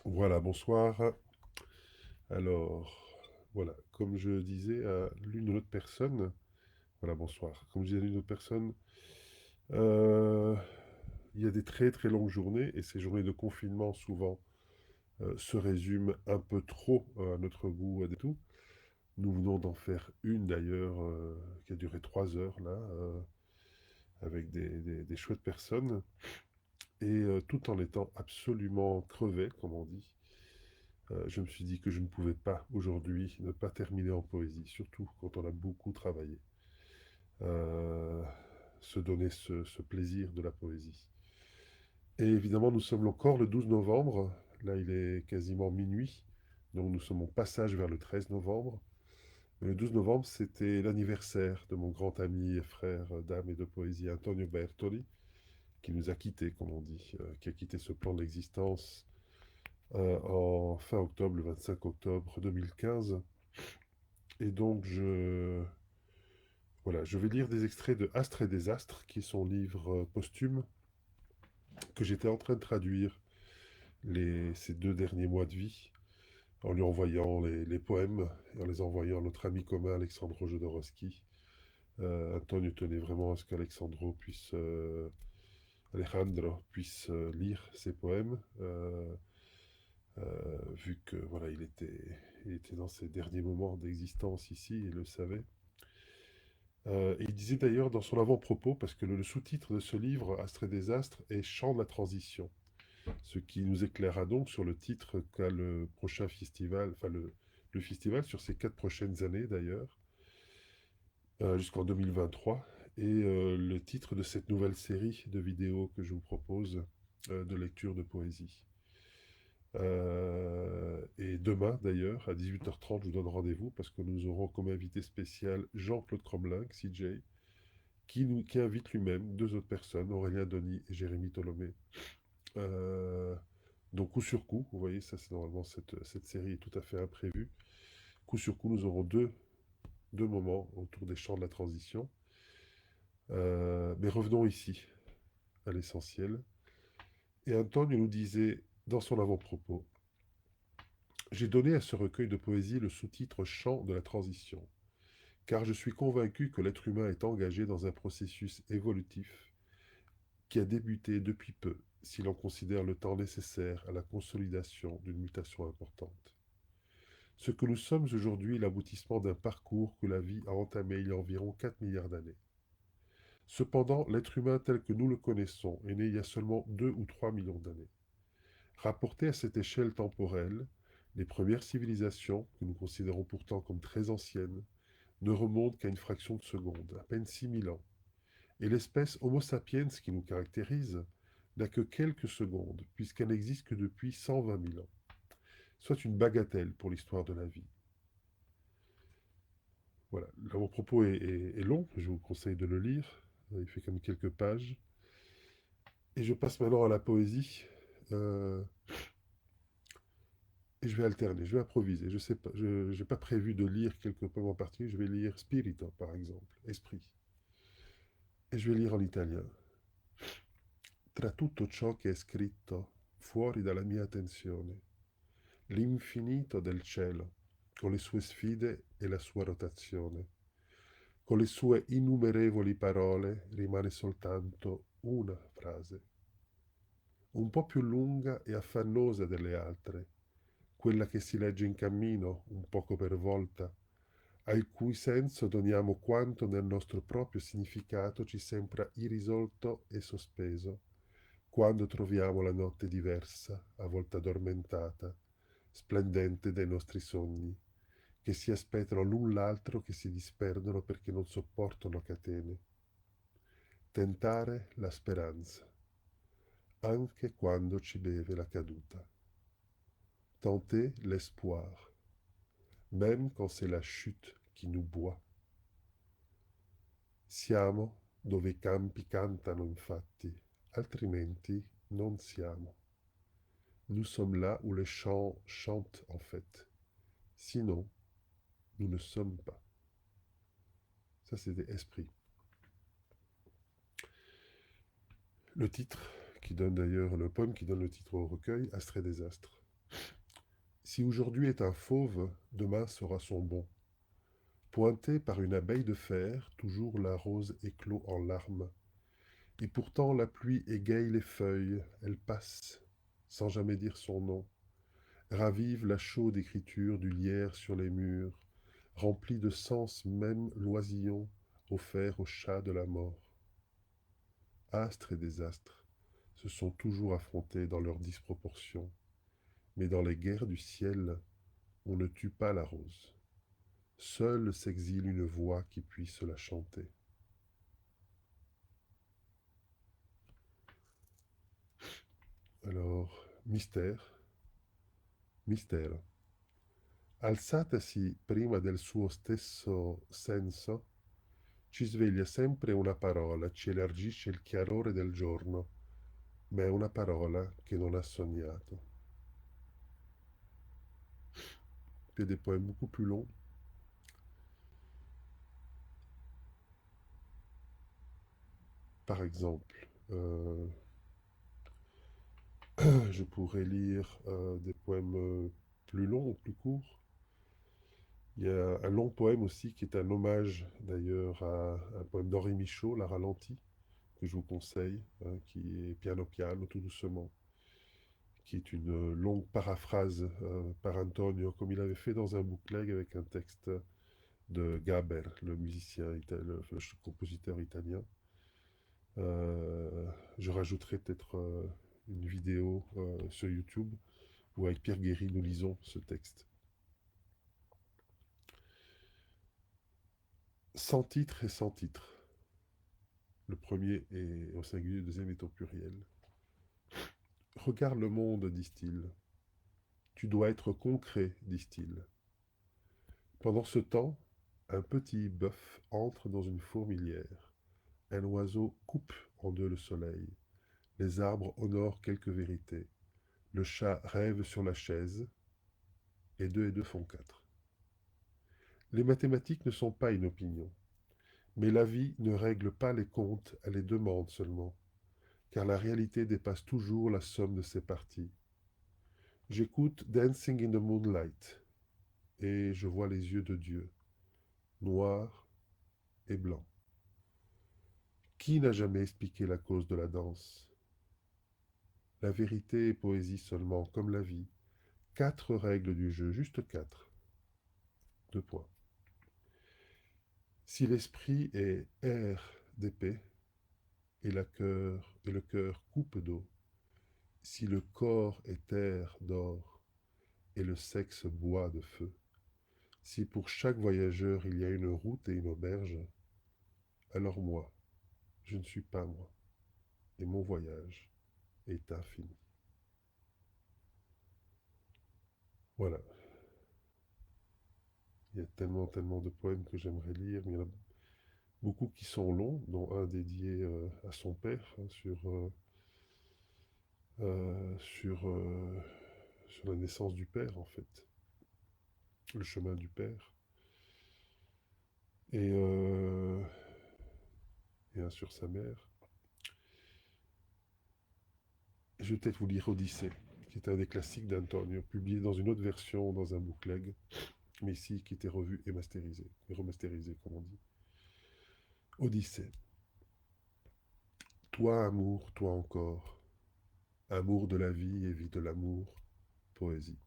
Voilà, bonsoir. Alors, voilà, comme je disais à l'une ou l'autre personne, voilà, bonsoir. Comme je disais à l'une ou l'autre personne, euh, il y a des très très longues journées et ces journées de confinement souvent se résument un peu trop à notre goût et tout. Nous venons d'en faire une d'ailleurs qui a duré 3 heures là, avec des chouettes personnes et tout en étant absolument crevé, comme on dit. Je me suis dit que je ne pouvais pas aujourd'hui ne pas terminer en poésie, surtout quand on a beaucoup travaillé. Euh, Se donner ce plaisir de la poésie. Et évidemment, nous sommes encore le 12 novembre. Là, il est quasiment minuit. Donc, nous sommes en passage vers le 13 novembre. Mais le 12 novembre, c'était l'anniversaire de mon grand ami et frère d'âme et de poésie, Antonio Bertoli, qui nous a quittés, comme on dit, qui a quitté ce plan d'existence en fin octobre, le 25 octobre 2015. Et donc, voilà, je vais lire des extraits de Astres et désastres, qui est son livre posthume, que j'étais en train de traduire ces 2 derniers mois de vie, en lui envoyant les poèmes et en les envoyant à notre ami commun Alexandro Jodorowsky. Antonio tenait vraiment à ce Alejandro puisse lire ses poèmes, vu que voilà, il était dans ses derniers moments d'existence ici, il le savait. Et il disait d'ailleurs dans son avant-propos, parce que le sous-titre de ce livre, Astres et désastres, est Chant de la transition, ce qui nous éclairera donc sur le titre qu'a le prochain festival, enfin le festival sur ces 4 prochaines années d'ailleurs, jusqu'en 2023, et le titre de cette nouvelle série de vidéos que je vous propose de lecture de poésie. Et demain, d'ailleurs, à 18h30, je vous donne rendez-vous parce que nous aurons comme invité spécial Jean-Claude Cromlin, CJ, qui invite lui-même 2 autres personnes, Aurélien Denis et Jérémy Tolomé. Euh, donc coup sur coup, vous voyez, ça c'est normalement cette série est tout à fait imprévue. Coup sur coup, nous aurons deux moments autour des champs de la transition. Mais revenons ici à l'essentiel. Et Antonio nous disait dans son avant-propos, j'ai donné à ce recueil de poésie le sous-titre Chant de la transition, car je suis convaincu que l'être humain est engagé dans un processus évolutif qui a débuté depuis peu, si l'on considère le temps nécessaire à la consolidation d'une mutation importante. Ce que nous sommes aujourd'hui est l'aboutissement d'un parcours que la vie a entamé il y a environ 4 milliards d'années. Cependant, l'être humain tel que nous le connaissons est né il y a seulement 2 ou 3 millions d'années. Rapporté à cette échelle temporelle, les premières civilisations, que nous considérons pourtant comme très anciennes, ne remontent qu'à une fraction de seconde, à peine 6000 ans. Et l'espèce Homo sapiens qui nous caractérise n'a que quelques secondes, puisqu'elle n'existe que depuis 120 000 ans, soit une bagatelle pour l'histoire de la vie. Voilà, là, mon propos est long, je vous conseille de le lire, il fait comme quelques pages. Et je passe maintenant à la poésie, euh, et je vais alterner, je vais improviser. Je sais pas, je n'ai pas prévu de lire quelques poèmes en particulier, je vais lire Spirito, par exemple, Esprit. Et je vais lire en italien. Tra tutto ciò che è scritto fuori dalla mia attenzione, l'infinito del cielo, con le sue sfide e la sua rotazione. Con le sue innumerevoli parole rimane soltanto una frase, un po' più lunga e affannosa delle altre, quella che si legge in cammino, un poco per volta, al cui senso doniamo quanto nel nostro proprio significato ci sembra irrisolto e sospeso, quando troviamo la notte diversa, a volte addormentata, splendente dei nostri sogni, che si aspettano l'un l'altro che si disperdono perché non sopportano catene. Tentare la speranza, anche quando ci beve la caduta. Tenter l'espoir, même quand c'est la chute qui nous boit. Siamo dove i campi cantano infatti, altrimenti non siamo. Nous sommes là où les champs chantent en fait. Sinon, nous ne sommes pas. Ça, c'était Esprit. Le titre qui donne d'ailleurs le poème qui donne le titre au recueil, Astres et désastres. Si aujourd'hui est un fauve, demain sera son bon. Pointé par une abeille de fer, toujours la rose éclot en larmes. Et pourtant la pluie égaye les feuilles, elle passe, sans jamais dire son nom. Ravive la chaude écriture du lierre sur les murs, remplie de sens même l'oisillon, offert au chat de la mort. Astres et désastres se sont toujours affrontés dans leurs disproportions, mais dans les guerres du ciel, on ne tue pas la rose. Seule s'exile une voix qui puisse la chanter. Alors, mystère, mistero. Alzatasi prima del suo stesso senso, ci sveglia sempre una parola, ci elargisce il chiarore del giorno, ma è una parola che non ha sognato. Puis il y a des poèmes beaucoup plus longs. Par exemple, je pourrais lire des poèmes plus longs ou plus courts. Il y a un long poème aussi qui est un hommage d'ailleurs à un poème d'Henri Michaud, La Ralentie, que je vous conseille, hein, qui est piano piano, tout doucement, qui est une longue paraphrase par Antonio, comme il avait fait dans un bootleg avec un texte de Gaber, le musicien, le compositeur italien. Je rajouterai peut-être une vidéo sur YouTube où avec Pierre Guéry nous lisons ce texte. Sans titre et sans titre. Le premier est au singulier, le deuxième est au pluriel. Regarde le monde, disent-ils. Tu dois être concret, disent-ils. Pendant ce temps, un petit bœuf entre dans une fourmilière. Un oiseau coupe en deux le soleil. Les arbres honorent quelques vérités. Le chat rêve sur la chaise. Et deux font quatre. Les mathématiques ne sont pas une opinion. Mais la vie ne règle pas les comptes, elle les demande seulement. Car la réalité dépasse toujours la somme de ses parties. J'écoute Dancing in the Moonlight et je vois les yeux de Dieu, noirs et blancs. Qui n'a jamais expliqué la cause de la danse? La vérité est poésie seulement, comme la vie. Quatre règles du jeu, juste quatre. Deux points. Si l'esprit est air d'épée et le cœur coupe d'eau, si le corps est terre d'or et le sexe bois de feu, si pour chaque voyageur il y a une route et une auberge, alors moi, je ne suis pas moi, et mon voyage est infini. Voilà. Il y a tellement, tellement de poèmes que j'aimerais lire, mais il y en a beaucoup qui sont longs, dont un dédié à son père, hein, euh, sur, euh, sur la naissance du père, en fait, le chemin du père. Et, et un sur sa mère. Et je vais peut-être vous lire Odyssée, qui est un des classiques d'Antonio, publié dans une autre version, dans un bootleg, mais ici qui était revu et remasterisé, comme on dit. Odyssée. Toi, amour, toi encore. Amour de la vie et vie de l'amour, poésie.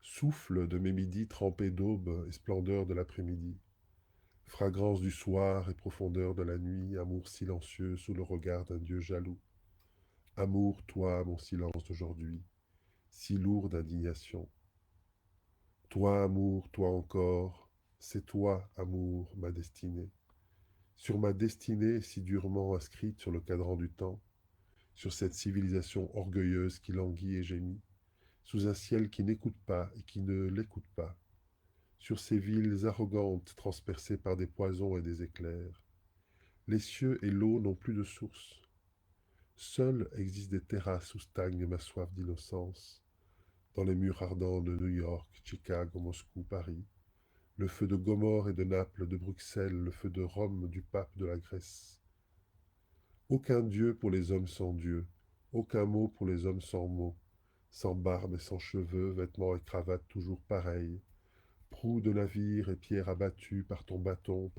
Souffle de mes midis trempés d'aube et splendeur de l'après-midi. Fragrance du soir et profondeur de la nuit, amour silencieux sous le regard d'un Dieu jaloux. Amour, toi, mon silence d'aujourd'hui, si lourd d'indignation. Toi, amour, toi encore, c'est toi, amour, ma destinée. Sur ma destinée si durement inscrite sur le cadran du temps, sur cette civilisation orgueilleuse qui languit et gémit, sous un ciel qui n'écoute pas et qui ne l'écoute pas, sur ces villes arrogantes transpercées par des poisons et des éclairs. Les cieux et l'eau n'ont plus de source. Seules existent des terrasses où stagne ma soif d'innocence. Dans les murs ardents de New York, Chicago, Moscou, Paris, le feu de Gomorre et de Naples, de Bruxelles, le feu de Rome, du pape, de la Grèce. Aucun Dieu pour les hommes sans Dieu, aucun mot pour les hommes sans mots, sans barbe et sans cheveux, vêtements et cravates toujours pareils. Proue de navire et pierre abattue par ton bâton,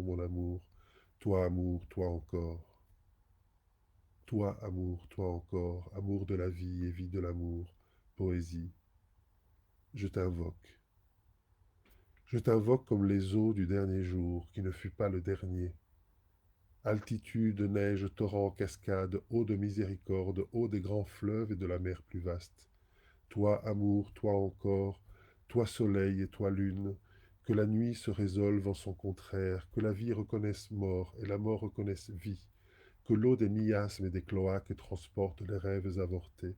mon amour, toi encore. Toi, amour, toi encore, amour de la vie et vie de l'amour, poésie, je t'invoque. Je t'invoque comme les eaux du dernier jour, qui ne fut pas le dernier. Altitude, neige, torrent, cascade, eau de miséricorde, eau des grands fleuves et de la mer plus vaste. Toi, amour, toi encore, toi soleil et toi lune, que la nuit se résolve en son contraire, que la vie reconnaisse mort et la mort reconnaisse vie, que l'eau des miasmes et des cloaques transporte les rêves avortés,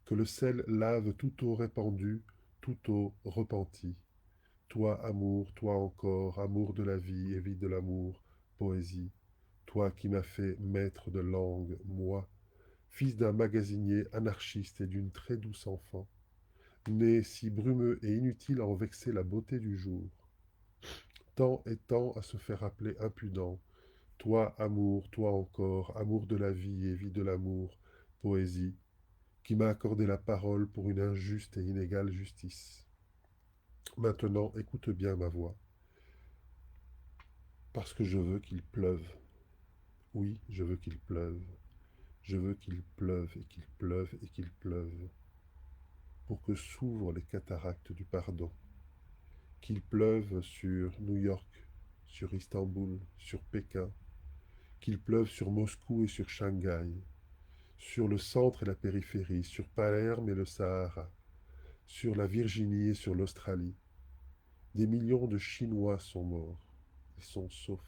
que le sel lave toute eau répandue, toute eau repentie. Toi, amour, toi encore, amour de la vie et vie de l'amour, poésie, toi qui m'as fait maître de langue, moi, fils d'un magasinier anarchiste et d'une très douce enfant, né si brumeux et inutile à en vexer la beauté du jour, tant et tant à se faire appeler impudent, toi, amour, toi encore, amour de la vie et vie de l'amour, poésie, qui m'a accordé la parole pour une injuste et inégale justice. Maintenant, écoute bien ma voix, parce que je veux qu'il pleuve. Oui, je veux qu'il pleuve. Je veux qu'il pleuve et qu'il pleuve et qu'il pleuve, pour que s'ouvrent les cataractes du pardon. Qu'il pleuve sur New York, sur Istanbul, sur Pékin, qu'il pleuve sur Moscou et sur Shanghai, sur le centre et la périphérie, sur Palerme et le Sahara, sur la Virginie et sur l'Australie. Des millions de Chinois sont morts, ils sont saufs.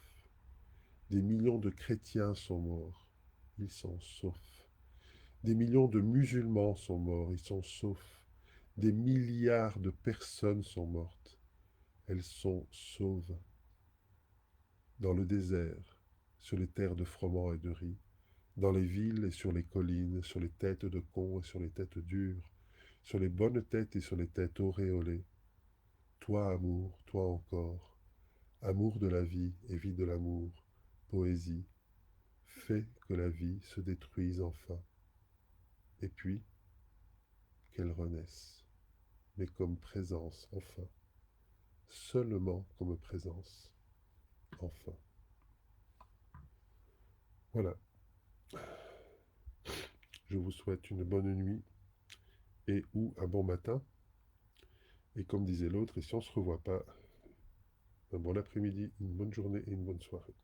Des millions de chrétiens sont morts, ils sont saufs. Des millions de musulmans sont morts, ils sont saufs. Des milliards de personnes sont mortes, elles sont sauves. Dans le désert, sur les terres de froment et de riz, dans les villes et sur les collines, sur les têtes de cons et sur les têtes dures, sur les bonnes têtes et sur les têtes auréolées. Toi, amour, toi encore, amour de la vie et vie de l'amour, poésie, fais que la vie se détruise enfin, et puis qu'elle renaisse, mais comme présence enfin, seulement comme présence enfin. Voilà, je vous souhaite une bonne nuit et ou un bon matin. Et comme disait l'autre, et si on ne se revoit pas, un bon après-midi, une bonne journée et une bonne soirée.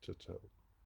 Ciao, ciao.